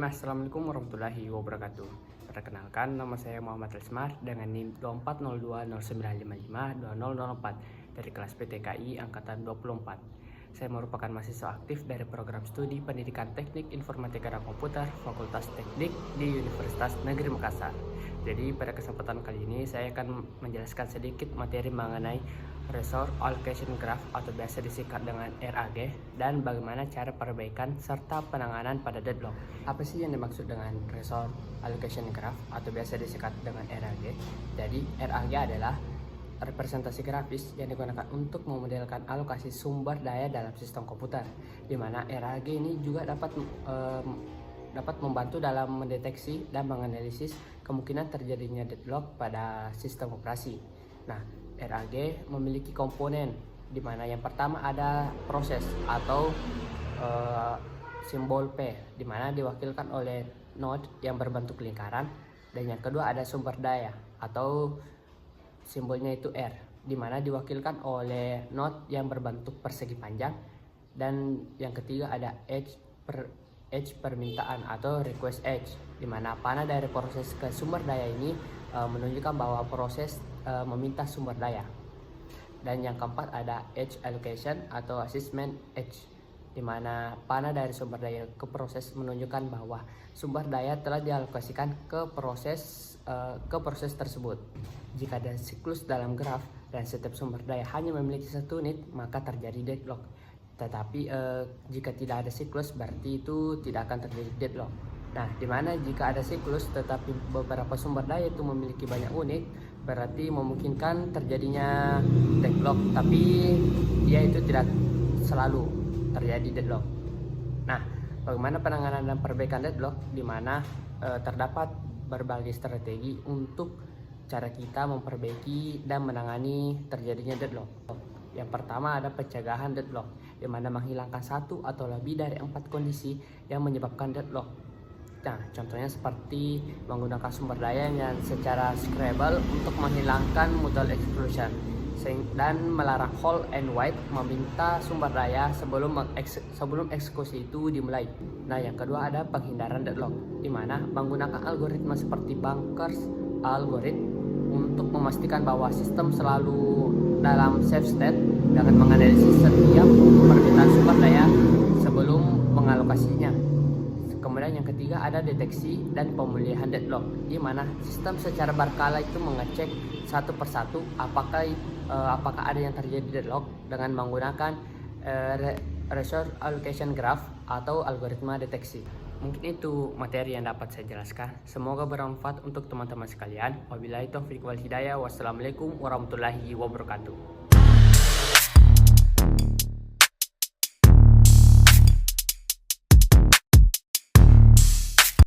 Assalamualaikum warahmatullahi wabarakatuh. Perkenalkan, nama saya Muhammad Lesmar dengan NIM 240209552004 dari kelas PTKI Angkatan 24. Saya merupakan mahasiswa aktif dari program studi Pendidikan Teknik Informatika dan Komputer Fakultas Teknik di Universitas Negeri Makassar. Jadi pada kesempatan kali ini saya akan menjelaskan sedikit materi mengenai Resource Allocation Graph atau biasa disingkat dengan RAG, dan bagaimana cara perbaikan serta penanganan pada deadlock. Apa sih yang dimaksud dengan Resource Allocation Graph atau biasa disingkat dengan RAG? Jadi RAG adalah representasi grafis yang digunakan untuk memodelkan alokasi sumber daya dalam sistem komputer, di mana RAG ini juga dapat membantu dalam mendeteksi dan menganalisis kemungkinan terjadinya deadlock pada sistem operasi. Nah, RAG memiliki komponen di mana yang pertama ada proses atau simbol P, di mana diwakilkan oleh node yang berbentuk lingkaran, dan yang kedua ada sumber daya atau simbolnya itu R, di mana diwakilkan oleh node yang berbentuk persegi panjang, dan yang ketiga ada edge permintaan atau request edge, di mana panah dari proses ke sumber daya ini menunjukkan bahwa proses meminta sumber daya. Dan yang keempat ada edge allocation atau assessment edge, di mana panah dari sumber daya ke proses menunjukkan bahwa sumber daya telah dialokasikan ke proses tersebut. Jika ada siklus dalam graf dan setiap sumber daya hanya memiliki satu unit, maka terjadi deadlock. Tetapi jika tidak ada siklus, berarti itu tidak akan terjadi deadlock. Nah, di mana jika ada siklus tetapi beberapa sumber daya itu memiliki banyak unit, berarti memungkinkan terjadinya deadlock, tapi dia itu tidak selalu terjadi deadlock. Nah, bagaimana penanganan dan perbaikan deadlock, di mana terdapat berbagai strategi untuk cara kita memperbaiki dan menangani terjadinya deadlock. Yang pertama ada pencegahan deadlock, di mana menghilangkan satu atau lebih dari 4 kondisi yang menyebabkan deadlock. Nah, contohnya seperti menggunakan sumber daya yang secara scalable untuk menghilangkan mutual exclusion, dan melarang hold and wait, meminta sumber daya sebelum eksekusi itu dimulai. Nah, yang kedua ada penghindaran deadlock, di mana menggunakan algoritma seperti Bunkers algorithm untuk memastikan bahwa sistem selalu dalam safe state dengan menganalisis setiap permintaan sumber daya sebelum mengalokasinya. Kemudian yang ketiga ada deteksi dan pemulihan deadlock, di mana sistem secara berkala itu mengecek satu persatu apakah ada yang terjadi deadlock dengan menggunakan Resource Allocation Graph atau algoritma deteksi. Mungkin itu materi yang dapat saya jelaskan. Semoga bermanfaat untuk teman-teman sekalian. Wabillahi taufiq wal hidayah. Wassalamualaikum warahmatullahi wabarakatuh.